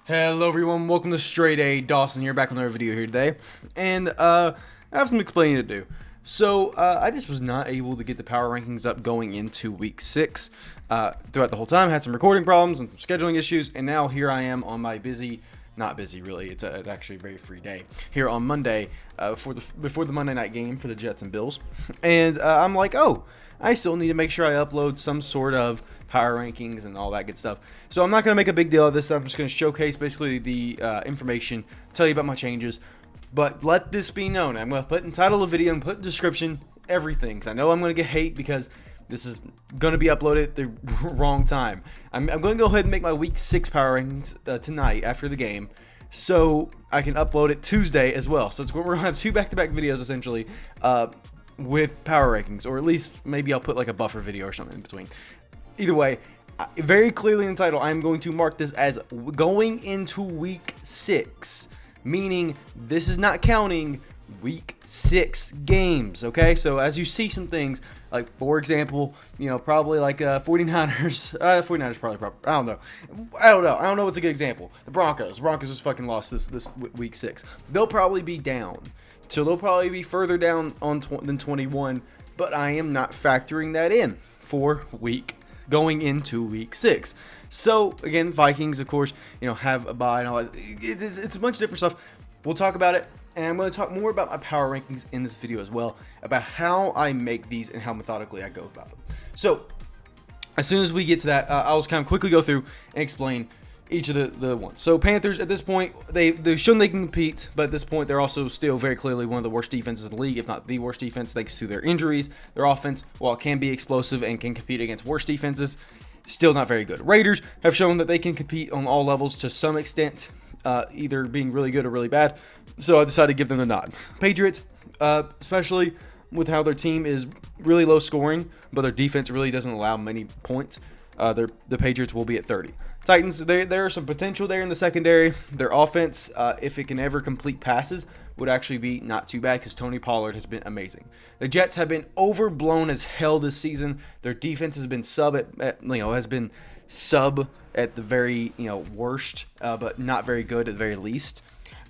Hello everyone, welcome to StraightA. Dawson here, back on another video here today, and I have some explaining to do. So I just was not able to get the power rankings up going into week 6 throughout the whole time. Had some recording problems and some scheduling issues, and now here I am on my not busy really, it's actually a very free day here on Monday before the Monday night game for the Jets and Bills, and I'm like, oh, I still need to make sure I upload some sort of power rankings and all that good stuff. So I'm not going to make a big deal of this. I'm just going to showcase basically the information, tell you about my changes. But let this be known. I'm going to put in title of the video and put in description everything. Because I know I'm going to get hate because this is going to be uploaded at the wrong time. I'm going to go ahead and make my week 6 power rankings tonight after the game, so I can upload it Tuesday as well. So we're going to have 2 back-to-back videos essentially with power rankings. Or at least maybe I'll put like a buffer video or something in between. Either way, very clearly in the title, I'm going to mark this as going into week 6, meaning this is not counting week 6 games, okay? So as you see some things, like for example, you know, probably like 49ers, 49ers probably, I don't know what's a good example. The Broncos just fucking lost this week 6. They'll probably be down, so they'll probably be further down than 21, but I am not factoring that in for going into week 6. So again, Vikings, of course, you know, have a bye and all that. It's a bunch of different stuff. We'll talk about it, and I'm going to talk more about my power rankings in this video as well, about how I make these and how methodically I go about them. So as soon as we get to that, I'll just kind of quickly go through and explain each of the ones. So Panthers, at this point, they've shown they can compete, but at this point they're also still very clearly one of the worst defenses in the league, if not the worst defense, thanks to their injuries. Their offense, while it can be explosive and can compete against worse defenses, still not very good. Raiders have shown that they can compete on all levels to some extent, either being really good or really bad, so I decided to give them a nod. Patriots, especially with how their team is really low scoring, but their defense really doesn't allow many points, the Patriots will be at 30. Titans, there is some potential there in the secondary. Their offense, if it can ever complete passes, would actually be not too bad because Tony Pollard has been amazing. The Jets have been overblown as hell this season. Their defense has been sub at the very worst, but not very good at the very least.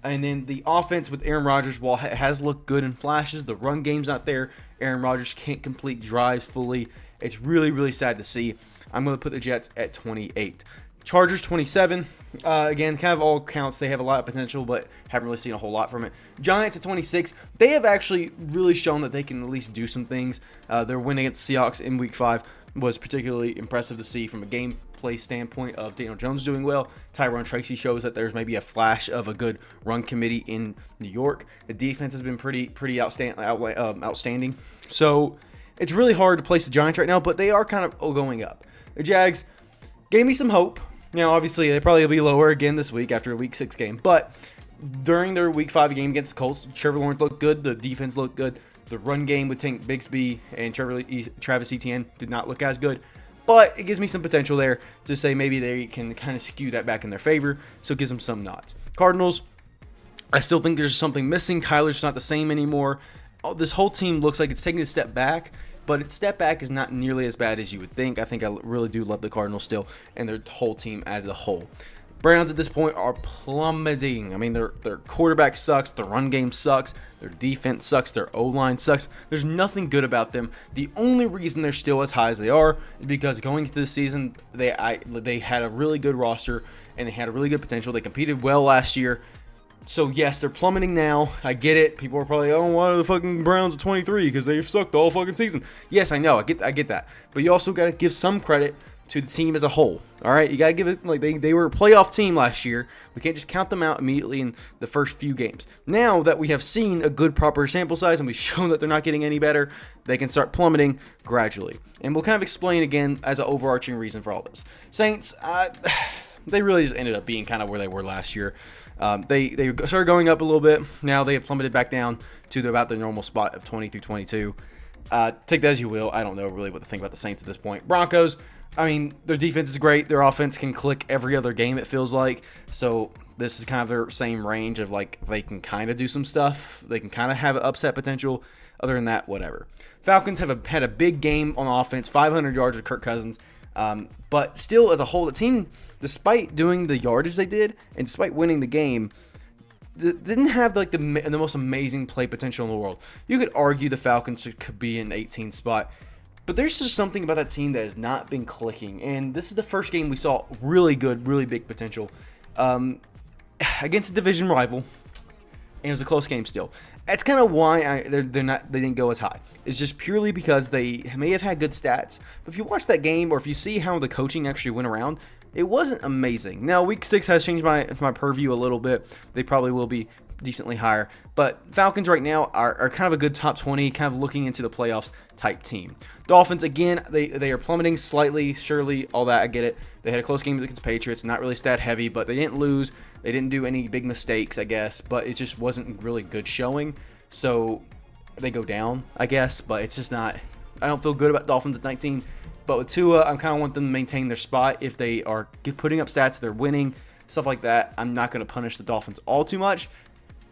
And then the offense with Aaron Rodgers, while it has looked good in flashes, the run game's not there. Aaron Rodgers can't complete drives fully. It's really, really sad to see. I'm going to put the Jets at 28. Chargers 27. Again, kind of all counts. They have a lot of potential, but haven't really seen a whole lot from it. Giants at 26. They have actually really shown that they can at least do some things. Their win against the Seahawks in Week 5 was particularly impressive to see from a gameplay standpoint of Daniel Jones doing well. Tyrone Tracy shows that there's maybe a flash of a good run committee in New York. The defense has been pretty outstanding. So it's really hard to place the Giants right now, but they are kind of going up. The Jags gave me some hope. Now, obviously, they probably will be lower again this week after a Week 6 game. But during their Week 5 game against the Colts, Trevor Lawrence looked good. The defense looked good. The run game with Tank Bigsby and Travis Etienne did not look as good. But it gives me some potential there to say maybe they can kind of skew that back in their favor. So it gives them some nods. Cardinals, I still think there's something missing. Kyler's not the same anymore. This whole team looks like it's taking a step back. But its step back is not nearly as bad as you would think. I think I really do love the Cardinals still and their whole team as a whole. Browns at this point are plummeting. I mean, their quarterback sucks. Their run game sucks. Their defense sucks. Their O-line sucks. There's nothing good about them. The only reason they're still as high as they are is because going into the season, they had a really good roster and they had a really good potential. They competed well last year. So, yes, they're plummeting now. I get it. People are probably, oh, why are the fucking Browns at 23? Because they've sucked all fucking season. Yes, I know. I get that. But you also got to give some credit to the team as a whole. All right? You got to give it, like, they were a playoff team last year. We can't just count them out immediately in the first few games. Now that we have seen a good, proper sample size and we've shown that they're not getting any better, they can start plummeting gradually. And we'll kind of explain again as an overarching reason for all this. Saints, they really just ended up being kind of where they were last year. They started going up a little bit. Now they have plummeted back down to about the normal spot of 20 through 22. Take that as you will. I don't know really what to think about the Saints at this point. Broncos, I mean, their defense is great. Their offense can click every other game, it feels like. So this is kind of their same range of, like, they can kind of do some stuff. They can kind of have upset potential. Other than that, whatever. Falcons have had a big game on offense. 500 yards with Kirk Cousins. But still, as a whole, the team, despite doing the yardage they did, and despite winning the game, didn't have like the most amazing play potential in the world. You could argue the Falcons could be an 18 spot, but there's just something about that team that has not been clicking. And this is the first game we saw really good, really big potential against a division rival, and it was a close game still. That's kind of why they didn't go as high. It's just purely because they may have had good stats, but if you watch that game or if you see how the coaching actually went around, it wasn't amazing. Now, week 6 has changed my purview a little bit. They probably will be decently higher. But Falcons right now are kind of a good top 20, kind of looking into the playoffs type team. Dolphins, again, they are plummeting slightly, surely, all that, I get it. They had a close game against the Patriots, not really stat heavy, but they didn't lose. They didn't do any big mistakes, I guess, but it just wasn't really good showing. So they go down, I guess, but it's just not. I don't feel good about Dolphins at 19. But with Tua, I kind of want them to maintain their spot. If they are putting up stats, they're winning, stuff like that. I'm not going to punish the Dolphins all too much.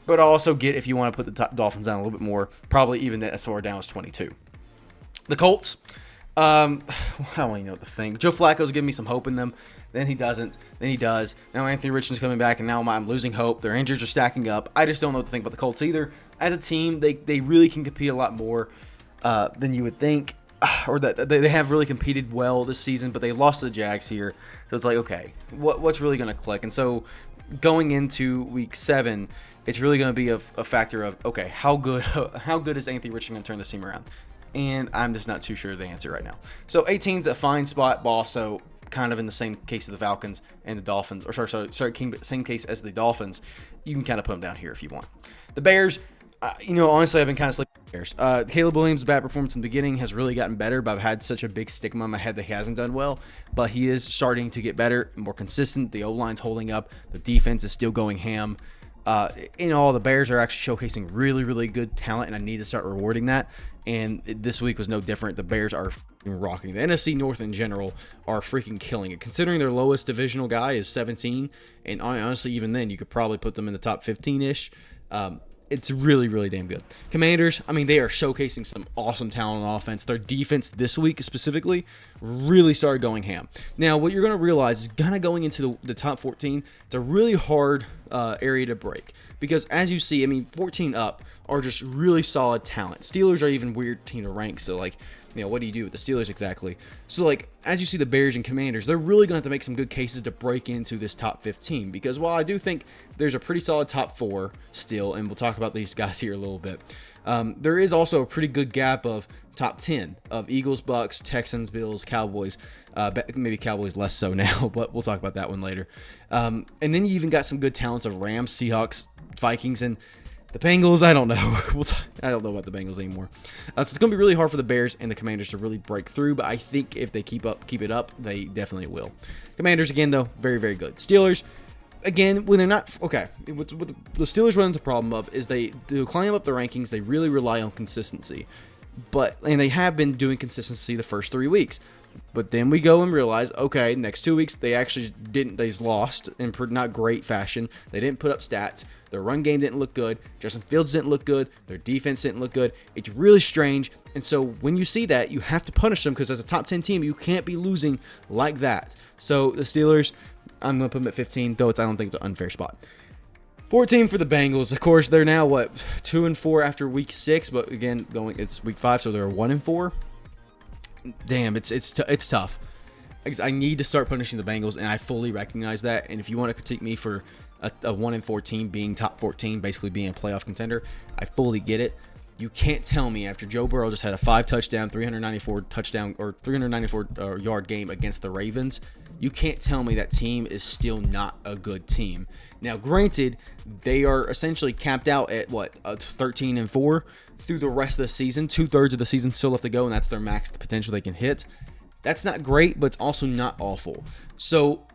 But I also get if you want to put the Dolphins down a little bit more, probably even as far down as 22. The Colts, I don't even know what to think. Joe Flacco's giving me some hope in them. Then he doesn't. Then he does. Now Anthony Richardson's coming back, and now I'm losing hope. Their injuries are stacking up. I just don't know what to think about the Colts either. As a team, they really can compete a lot more than you would think. Or that they have really competed well this season, but they lost to the Jags here. So it's like, okay, what's really going to click? And so going into week 7, it's really going to be a factor of, okay, how good is Anthony Richardson going to turn this team around? And I'm just not too sure of the answer right now. So 18's a fine spot, but also kind of in the same case as the Falcons and the Dolphins. Or same case as the Dolphins. You can kind of put them down here if you want. The Bears, honestly, I've been kind of sleeping on the Bears. Caleb Williams' bad performance in the beginning has really gotten better, but I've had such a big stigma in my head that he hasn't done well. But he is starting to get better, more consistent. The O-line's holding up. The defense is still going ham. In all, the Bears are actually showcasing really, really good talent, and I need to start rewarding that. And this week was no different. The Bears are rocking. The NFC North in general are freaking killing it. Considering their lowest divisional guy is 17, and honestly, even then, you could probably put them in the top 15-ish. It's really, really damn good. Commanders, they are showcasing some awesome talent on offense. Their defense this week specifically really started going ham. Now, what you're going to realize is kind of going into the top 14, it's a really hard area to break. Because as you see, 14 up are just really solid talent. Steelers are even weird team to rank, so what do you do with the Steelers exactly? So, as you see the Bears and Commanders, they're really going to have to make some good cases to break into this top 15. Because while I do think there's a pretty solid top 4 still, and we'll talk about these guys here a little bit, there is also a pretty good gap of top 10 of Eagles, Bucks, Texans, Bills, Cowboys. Maybe Cowboys less so now, but we'll talk about that one later. And then you even got some good talents of Rams, Seahawks, Vikings, and the Bengals, I don't know. I don't know about the Bengals anymore. So it's going to be really hard for the Bears and the Commanders to really break through, but I think if they keep it up, they definitely will. Commanders, again, though, very, very good. Steelers, again, when they're not... Okay, what the Steelers run into the problem of is they climb up the rankings. They really rely on consistency. And they have been doing consistency the first 3 weeks. But then we go and realize, okay, next 2 weeks, they actually didn't. They lost in not great fashion. They didn't put up stats. Their run game didn't look good. Justin Fields didn't look good. Their defense didn't look good. It's really strange. And so when you see that, you have to punish them because as a top 10 team, you can't be losing like that. So the Steelers, I'm going to put them at 15, though I don't think it's an unfair spot. 14 for the Bengals. Of course, they're now, 2-4 after week 6. But again, it's week 5, so they're 1-4. Damn, it's tough. I need to start punishing the Bengals, and I fully recognize that. And if you want to critique me for a 1-4 team being top 14, basically being a playoff contender, I fully get it. You can't tell me after Joe Burrow just had a 5-touchdown, 394 yard game against the Ravens, you can't tell me that team is still not a good team. Now, granted, they are essentially capped out at 13-4 through the rest of the season. 2/3 of the season still left to go, and that's their max potential they can hit. That's not great, but it's also not awful. So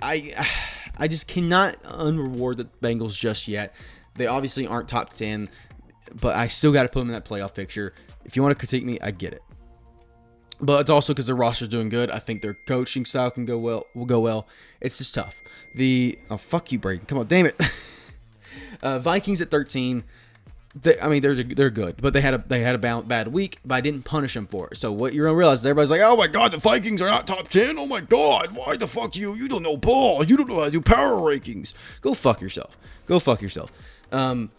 I just cannot unreward the Bengals just yet. They obviously aren't top 10, but I still got to put them in that playoff picture. If you want to critique me, I get it. But it's also because their roster's doing good. I think their coaching style will go well. It's just tough. Fuck you, Braden. Come on, damn it. Vikings at 13. they're good, but they had a bad week, but I didn't punish them for it. So what you're gonna realize is everybody's like, oh my god, the Vikings are not top 10. Oh my god, why the fuck you don't know ball, you don't know how to do power rankings. Go fuck yourself. No,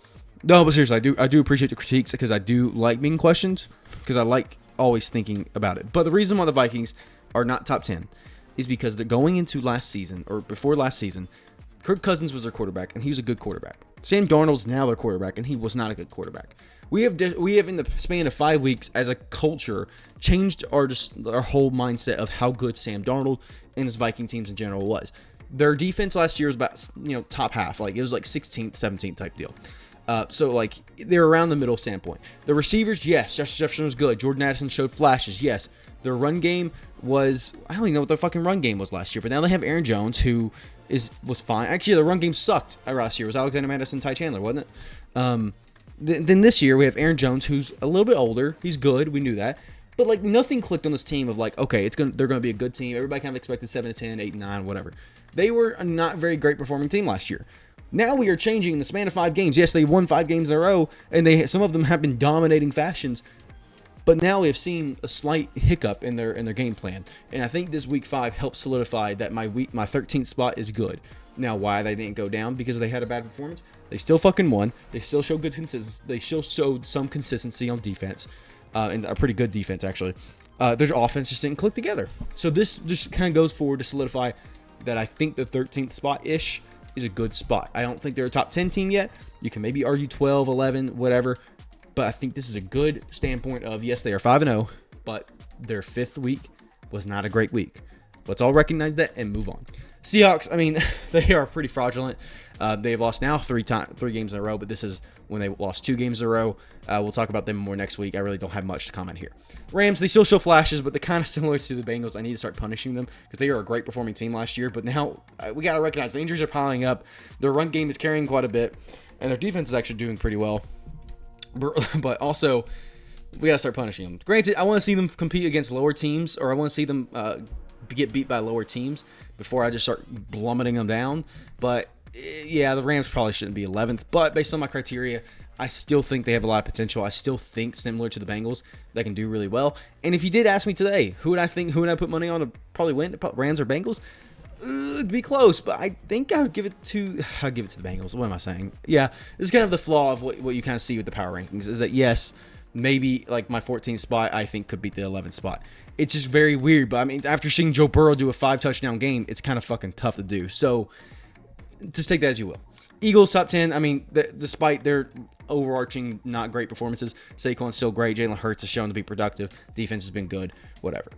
but seriously, I do appreciate the critiques because I do like being questioned because I like always thinking about it. But the reason why the Vikings are not top 10 is because they're going into last season or before last season. Kirk Cousins was their quarterback, and he was a good quarterback. Sam Darnold's now their quarterback, and he was not a good quarterback. We have in the span of 5 weeks, as a culture, changed our whole mindset of how good Sam Darnold and his Viking teams in general was. Their defense last year was about top half, like it was like 16th, 17th type deal. So like they're around the middle standpoint. The receivers, yes, Justin Jefferson was good. Jordan Addison showed flashes, yes. Their run game was, I don't even know what their fucking run game was last year, but now they have Aaron Jones, who was fine. Actually, the run game sucked last year. It was Alexander Madison, Ty Chandler, wasn't it? Then this year we have Aaron Jones, who's a little bit older. He's good. We knew that. But like nothing clicked on this team of like, okay, they're gonna be a good team. Everybody kind of expected 7-10, 8-9, whatever. They were a not very great performing team last year. Now we are changing in the span of 5 games. Yes, they won 5 games in a row, and some of them have been dominating fashions. But now we have seen a slight hiccup in their game plan, and I think this week 5 helped solidify that my 13th spot is good. Now, why they didn't go down? Because they had a bad performance. They still fucking won. They still showed good consistency. They still showed some consistency on defense, and a pretty good defense actually. Their offense just didn't click together. So this just kind of goes forward to solidify that I think the 13th spot ish is a good spot. I don't think they're a top 10 team yet. You can maybe argue 12, 11, whatever. But I think this is a good standpoint of, yes, they are 5-0, but their 5th week was not a great week. Let's all recognize that and move on. Seahawks, I mean, they are pretty fraudulent. They have lost now 3 games in a row, but this is when they lost 2 games in a row. We'll talk about them more next week. I really don't have much to comment here. Rams, they still show flashes, but they're kind of similar to the Bengals. I need to start punishing them because they were a great performing team last year, but now we got to recognize the injuries are piling up. Their run game is carrying quite a bit, and their defense is actually doing pretty well. But also, we got to start punishing them. Granted, I want to see them compete against lower teams, or I want to see them get beat by lower teams before I just start plummeting them down. But yeah, the Rams probably shouldn't be 11th. But based on my criteria, I still think they have a lot of potential. I still think, similar to the Bengals, they can do really well. And if you did ask me today, who would I put money on to probably win, Rams or Bengals? It'd be close, but I think I'll give it to the Bengals. What am I saying? Yeah, this is kind of the flaw of what you kind of see with the power rankings is that, yes, maybe like my 14th spot I think could beat the 11th spot. It's just very weird, but I mean, after seeing Joe Burrow do a 5-touchdown game, it's kind of fucking tough to do. So just take that as you will. Eagles top 10. I mean, despite their overarching not great performances, Saquon's still great. Jalen Hurts has shown to be productive. Defense has been good. Whatever.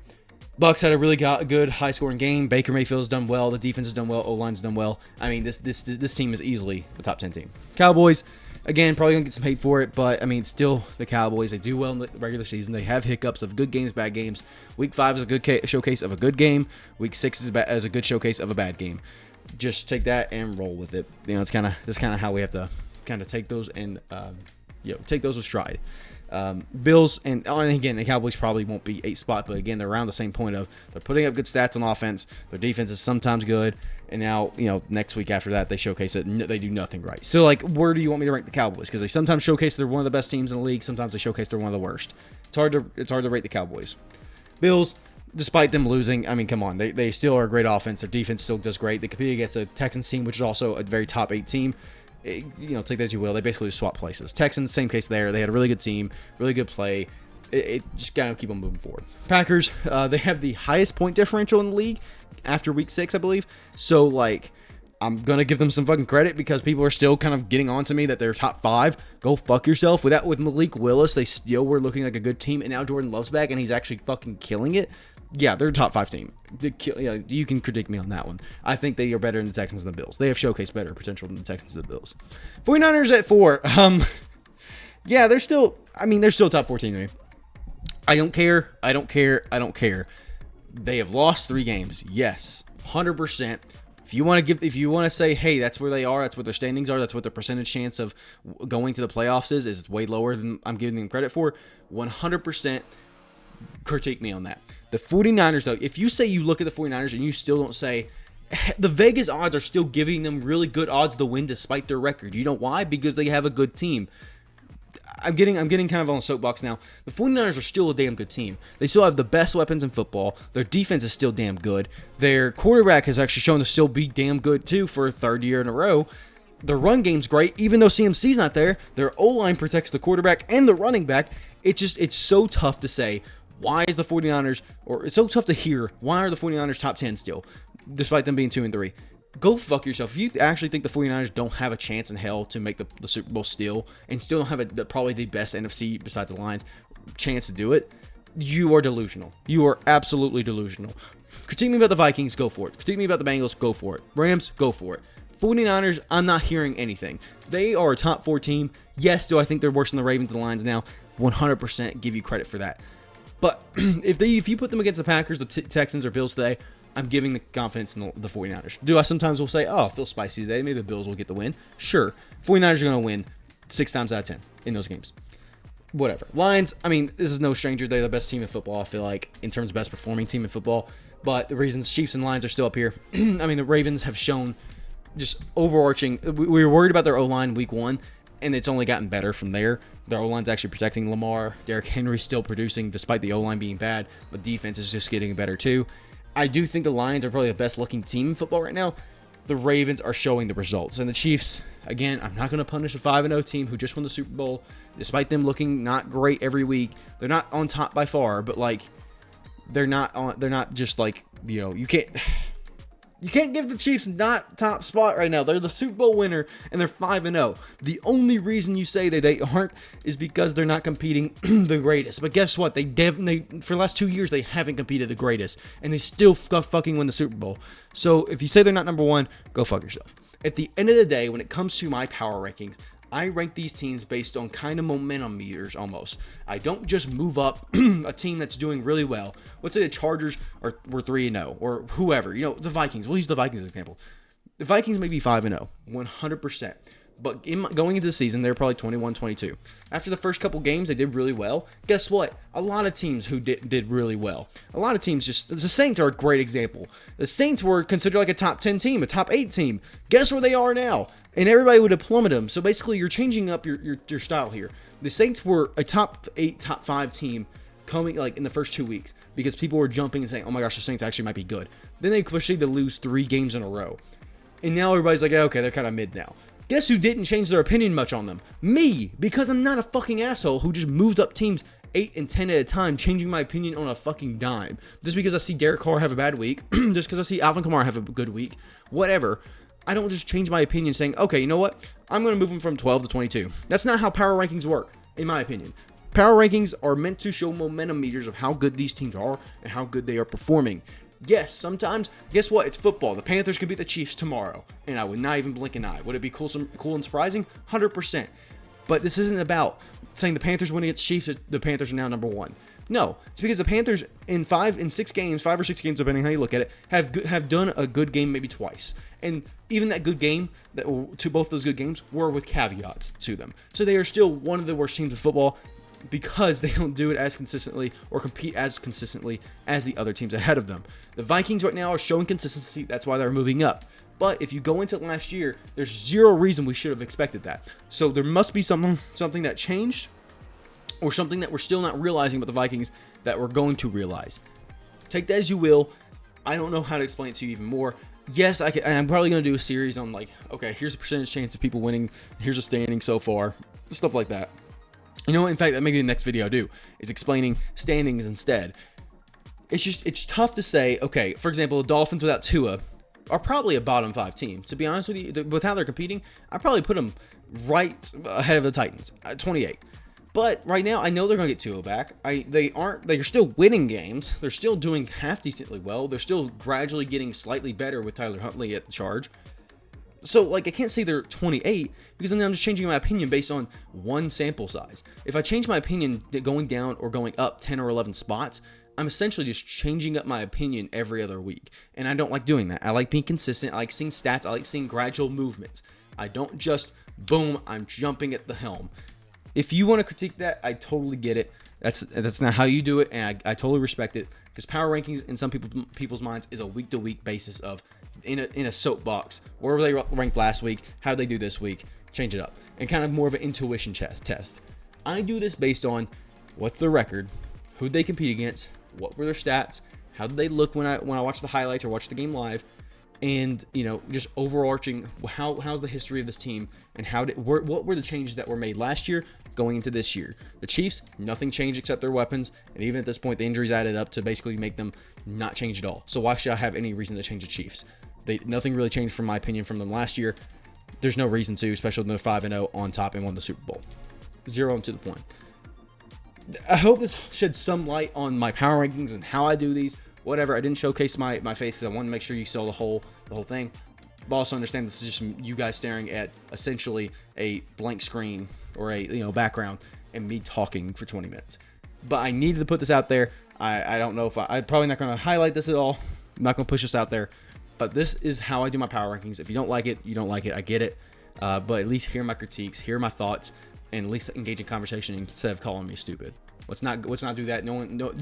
Bucks had a really good high-scoring game. Baker Mayfield's done well. The defense has done well. O-line's done well. I mean, this team is easily the top 10 team. Cowboys, again, probably going to get some hate for it, but, I mean, still the Cowboys. They do well in the regular season. They have hiccups of good games, bad games. Week 5 is a good showcase of a good game. Week 6 is a good showcase of a bad game. Just take that and roll with it. That's kind of how we have to kind of take those and, take those with stride. Bills, and again, the Cowboys probably won't be 8th spot, but again, they're around the same point of they're putting up good stats on offense. Their defense is sometimes good, and now, next week after that, they showcase that they do nothing right. So, like, where do you want me to rank the Cowboys? Because they sometimes showcase they're one of the best teams in the league. Sometimes they showcase they're one of the worst. It's hard to rate the Cowboys. Bills, despite them losing, I mean, come on, they still are a great offense. Their defense still does great. They compete against a Texans team, which is also a very top 8 team. Take that as you will. They basically just swap places. Texans, same case there. They had a really good team, really good play. It just gotta keep them moving forward. Packers, they have the highest point differential in the league after week 6, I believe. So, like, I'm gonna give them some fucking credit because people are still kind of getting on to me that they're top 5. Go fuck yourself. With Malik Willis, they still were looking like a good team, and now Jordan Love's back, and he's actually fucking killing it. Yeah, they're a top 5 team. You can critique me on that one. I think they are better than the Texans and the Bills. They have showcased better potential than the Texans and the Bills. 49ers at 4. Yeah, they're still top 14 to me. I don't care. They have lost 3 games. Yes, 100%. If you want to say, hey, that's where they are, that's what their standings are, that's what their percentage chance of going to the playoffs is way lower than I'm giving them credit for, 100% critique me on that. The 49ers, though, if you say you look at the 49ers and you still don't say, the Vegas odds are still giving them really good odds to win despite their record. You know why? Because they have a good team. I'm getting kind of on a soapbox now. The 49ers are still a damn good team. They still have the best weapons in football. Their defense is still damn good. Their quarterback has actually shown to still be damn good too for a third year in a row. Their run game's great, even though CMC's not there. Their O-line protects the quarterback and the running back. It's so tough to say, why is the 49ers, or it's so tough to hear, why are the 49ers top 10 still, despite them being 2-3? Go fuck yourself. If you actually think the 49ers don't have a chance in hell to make the Super Bowl still, and still don't have probably the best NFC besides the Lions chance to do it, you are delusional. You are absolutely delusional. Critique me about the Vikings, go for it. Critique me about the Bengals, go for it. Rams, go for it. 49ers, I'm not hearing anything. They are a top 4 team. Yes, do I think they're worse than the Ravens and the Lions now? 100% give you credit for that. But if you put them against the Packers, the Texans, or Bills today, I'm giving the confidence in the 49ers. Do I sometimes will say, oh, I feel spicy today, maybe the Bills will get the win? Sure. 49ers are going to win 6 times out of 10 in those games. Whatever. Lions, I mean, this is no stranger. They're the best team in football, I feel like, in terms of best performing team in football. But the reasons Chiefs and Lions are still up here, I mean, the Ravens have shown just overarching. We were worried about their O-line week 1, and it's only gotten better from there. Their O-line's actually protecting Lamar. Derrick Henry's still producing despite the O-line being bad. The defense is just getting better too. I do think the Lions are probably the best looking team in football right now. The Ravens are showing the results. And the Chiefs, again, I'm not going to punish a 5-0 team who just won the Super Bowl, despite them looking not great every week. They're not on top by far, but like they're not just like, you know, you can't give the Chiefs not top spot right now. They're the Super Bowl winner, and they're 5-0. The only reason you say that they aren't is because they're not competing the greatest. But guess what? They for the last 2 years, they haven't competed the greatest, and they still fucking win the Super Bowl. So if you say they're not number 1, go fuck yourself. At the end of the day, when it comes to my power rankings, I rank these teams based on kind of momentum meters almost. I don't just move up a team that's doing really well. Let's say the Chargers were 3-0 or whoever. You know, the Vikings. We'll use the Vikings as an example. The Vikings may be 5-0, 100%. But going into the season, they're probably 21-22. After the first couple games, they did really well. Guess what? A lot of teams who did really well. A lot of teams the Saints are a great example. The Saints were considered like a top 10 team, a top 8 team. Guess where they are now? And everybody would have plummeted them. So basically, you're changing up your style here. The Saints were a top 8, top 5 team coming like in the first 2 weeks because people were jumping and saying, oh my gosh, the Saints actually might be good. Then they proceeded to lose 3 games in a row. And now everybody's like, okay, they're kind of mid now. Guess who didn't change their opinion much on them? Me, because I'm not a fucking asshole who just moved up teams 8 and 10 at a time, changing my opinion on a fucking dime. Just because I see Derek Carr have a bad week, just because I see Alvin Kamara have a good week, whatever. I don't just change my opinion saying, okay, you know what? I'm going to move them from 12 to 22. That's not how power rankings work, in my opinion. Power rankings are meant to show momentum meters of how good these teams are and how good they are performing. Yes, sometimes, guess what? It's football. The Panthers could beat the Chiefs tomorrow, and I would not even blink an eye. Would it be cool and surprising? 100%. But this isn't about saying the Panthers win against Chiefs, the Panthers are now number 1. No, it's because the Panthers in 5 or 6 games, depending on how you look at it, have done a good game maybe twice. And even that good game, to both those good games, were with caveats to them. So they are still one of the worst teams in football because they don't do it as consistently or compete as consistently as the other teams ahead of them. The Vikings right now are showing consistency. That's why they're moving up. But if you go into last year, there's zero reason we should have expected that. So there must be something that changed or something that we're still not realizing about the Vikings that we're going to realize. Take that as you will. I don't know how to explain it to you even more. Yes, I'm probably going to do a series on like, okay, here's a percentage chance of people winning. Here's a standing so far. Stuff like that. You know what? In fact, that may be the next video I do, is explaining standings instead. It's tough to say, okay, for example, the Dolphins without Tua are probably a bottom 5 team. To be honest with you, with how they're competing, I'd probably put them right ahead of the Titans at 28. But right now, I know they're going to get Tua back. They're still winning games. They're still doing half decently well. They're still gradually getting slightly better with Tyler Huntley at the charge. So, like, I can't say they're 28 because then I'm just changing my opinion based on one sample size. If I change my opinion going down or going up 10 or 11 spots, I'm essentially just changing up my opinion every other week. And I don't like doing that. I like being consistent. I like seeing stats. I like seeing gradual movements. I don't just, boom, I'm jumping at the helm. If you want to critique that, I totally get it. That's not how you do it, and I totally respect it. Because power rankings in some people's minds is a week-to-week basis of in a soapbox. Where were they ranked last week? How did they do this week? Change it up. And kind of more of an intuition test. I do this based on what's their record, who'd they compete against, what were their stats, how did they look when I watch the highlights or watch the game live, and just overarching how's the history of this team, and what were the changes that were made last year going into this year. The Chiefs, nothing changed except their weapons, and even at this point, the injuries added up to basically make them not change at all. So why should I have any reason to change the Chiefs? Nothing really changed from my opinion from them last year. There's no reason to, especially when they're 5-0 on top and won the Super Bowl. 0 to the point. I hope this sheds some light on my power rankings and how I do these. Whatever, I didn't showcase my face because I wanted to make sure you saw the whole thing. But also understand this is just you guys staring at essentially a blank screen or a background and me talking for 20 minutes. But I needed to put this out there. I don't know if I'm probably not going to highlight this at all. I'm not going to push this out there. But this is how I do my power rankings. If you don't like it, you don't like it. I get it. But at least hear my critiques, hear my thoughts, and at least engage in conversation instead of calling me stupid. Let's not do that.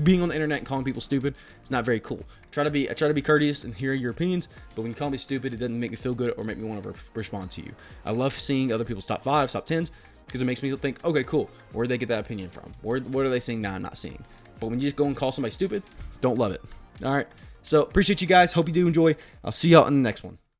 Being on the internet and calling people stupid is not very cool. I try to be courteous and hear your opinions, but when you call me stupid, it doesn't make me feel good or make me want to respond to you. I love seeing other people's top 5s, top 10s, because it makes me think, okay, cool. Where did they get that opinion from? What are they seeing now I'm not seeing? But when you just go and call somebody stupid, don't love it. All right. So appreciate you guys. Hope you do enjoy. I'll see y'all in the next one.